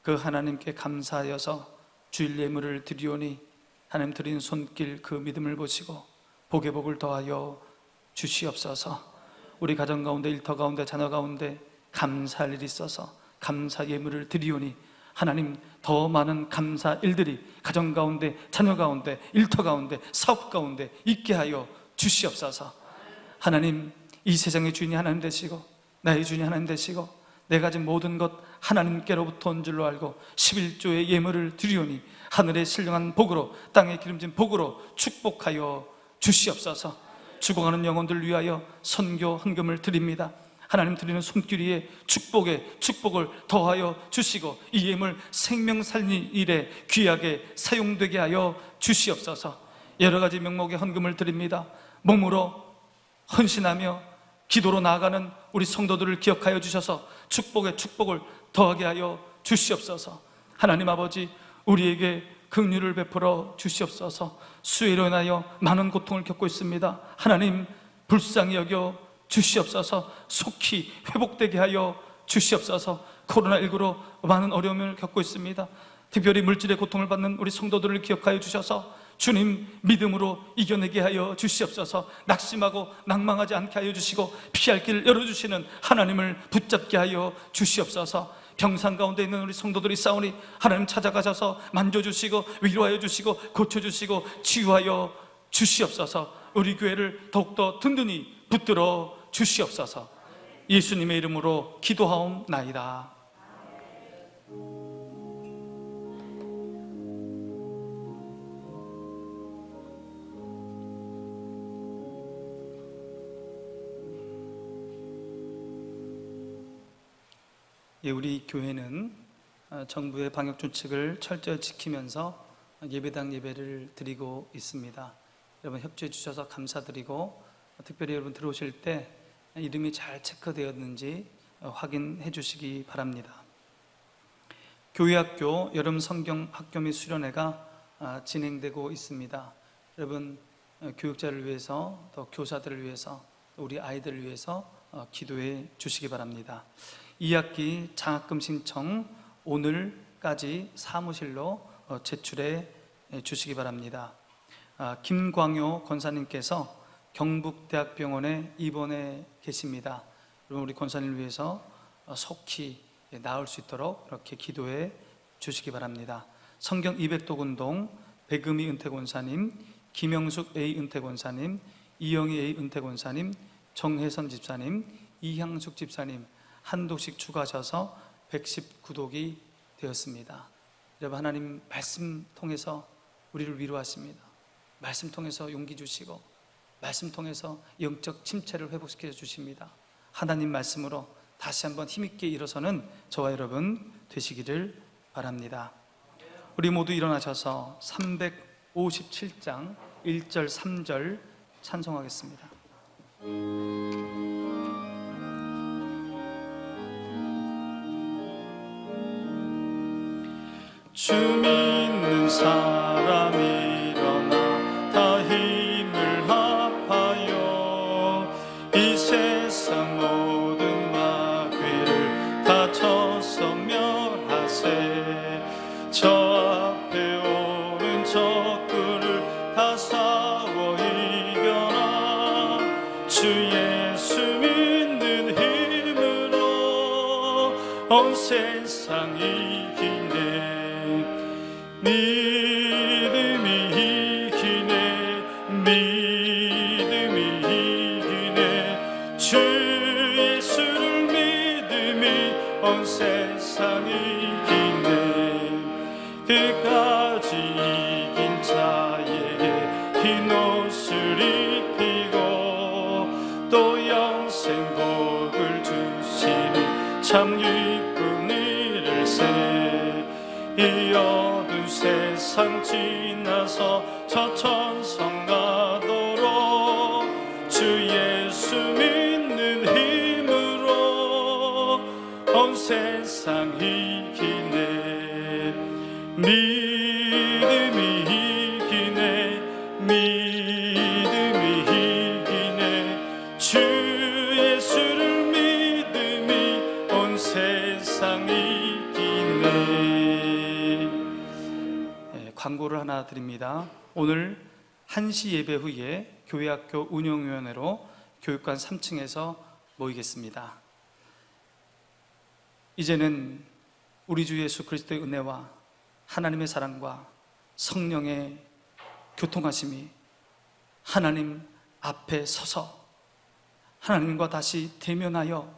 그 하나님께 감사하여서 주일 예물을 드리오니 하나님 드린 손길 그 믿음을 보시고 복의 복을 더하여 주시옵소서. 우리 가정 가운데, 일터 가운데, 자녀 가운데 감사할 일이 있어서 감사 예물을 드리오니 하나님 더 많은 감사 일들이 가정 가운데, 자녀 가운데, 일터 가운데, 사업 가운데 있게 하여 주시옵소서. 하나님, 이 세상의 주인이 하나님 되시고 나의 주인이 하나님 되시고 내가 가진 모든 것 하나님께로부터 온 줄로 알고 11조의 예물을 드리오니 하늘의 신령한 복으로 땅에 기름진 복으로 축복하여 주시옵소서. 죽어가는 영혼들 위하여 선교 헌금을 드립니다. 하나님 드리는 손길 위에 축복에 축복을 더하여 주시고 이 예물 생명 살리는 일에 귀하게 사용되게 하여 주시옵소서. 여러 가지 명목의 헌금을 드립니다. 몸으로 헌신하며 기도로 나아가는 우리 성도들을 기억하여 주셔서 축복에 축복을 더하게 하여 주시옵소서. 하나님 아버지, 우리에게 긍휼을 베풀어 주시옵소서. 수해로 인하여 많은 고통을 겪고 있습니다. 하나님 불쌍히 여겨 주시옵소서. 속히 회복되게 하여 주시옵소서. 코로나19로 많은 어려움을 겪고 있습니다. 특별히 물질의 고통을 받는 우리 성도들을 기억하여 주셔서 주님 믿음으로 이겨내게 하여 주시옵소서. 낙심하고 낭망하지 않게 하여 주시고 피할 길을 열어주시는 하나님을 붙잡게 하여 주시옵소서. 병상 가운데 있는 우리 성도들이 싸우니 하나님 찾아가셔서 만져주시고 위로하여 주시고 고쳐주시고 치유하여 주시옵소서. 우리 교회를 더욱더 든든히 붙들어 주시옵소서. 예수님의 이름으로 기도하옵나이다. 우리 교회는 정부의 방역 준칙을 철저히 지키면서 예배당 예배를 드리고 있습니다. 여러분 협조해 주셔서 감사드리고, 특별히 여러분 들어오실 때 이름이 잘 체크되었는지 확인해 주시기 바랍니다. 교회학교 여름 성경 학교 및 수련회가 진행되고 있습니다. 여러분 교육자를 위해서, 또 교사들을 위해서, 우리 아이들을 위해서 기도해 주시기 바랍니다. 2학기 장학금 신청 오늘까지 사무실로 제출해 주시기 바랍니다. 김광효 권사님께서 경북대학병원에 입원해 계십니다. 여러분 우리 권사님을 위해서 속히 나을 수 있도록 이렇게 기도해 주시기 바랍니다. 성경 200도 운동 백음이 은퇴 권사님, 김영숙 A 은퇴 권사님, 이영희 A 은퇴 권사님, 정혜선 집사님, 이향숙 집사님 한독씩 추가하셔서 119독이 되었습니다. 여러분 하나님 말씀 통해서 우리를 위로하십니다. 말씀 통해서 용기 주시고, 말씀 통해서 영적 침체를 회복시켜 주십니다. 하나님 말씀으로 다시 한번 힘있게 일어서는 저와 여러분 되시기를 바랍니다. 우리 모두 일어나셔서 357장 1절 3절 찬송하겠습니다. 주 믿는 사람 일어나 다 힘을 합하여 이 세상 모든 마귀를 다 쳐서 멸하세. 저 앞에 오는 적들을 다 싸워 이겨라. 주 예수 믿는 힘으로 온 세상 이기네. 믿음이 이기네. 믿음이 이기네. 주 예수를 믿음이 온 세상 이기네. 그까지 이긴 자에게 흰 옷을 입히고 또 영생 복을 주시니 참 기쁜 일일세. 이 어두운 세상 지나서 저 천성 가도록 주 예수 믿는 힘으로 온 세상 이기네. 믿음이 이기네. 믿음이 이기네. 주 예수를 믿음이 온 세상 이기네. 광고를 하나 드립니다. 오늘 1시 예배 후에 교회학교 운영위원회로 교육관 3층에서 모이겠습니다. 이제는 우리 주 예수 그리스도의 은혜와 하나님의 사랑과 성령의 교통하심이 하나님 앞에 서서 하나님과 다시 대면하여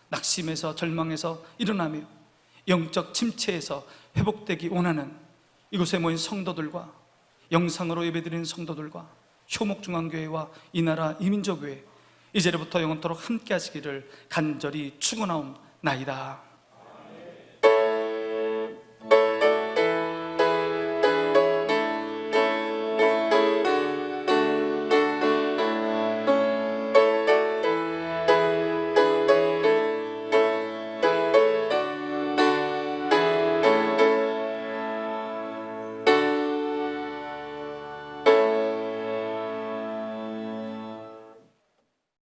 낙심에서 절망에서 일어나며 영적 침체에서 회복되기 원하는 이곳에 모인 성도들과 영상으로 예배드리는 성도들과 효목중앙교회와 이나라 이민족교회 이제부터 영원토록 함께 하시기를 간절히 축원하옵나이다.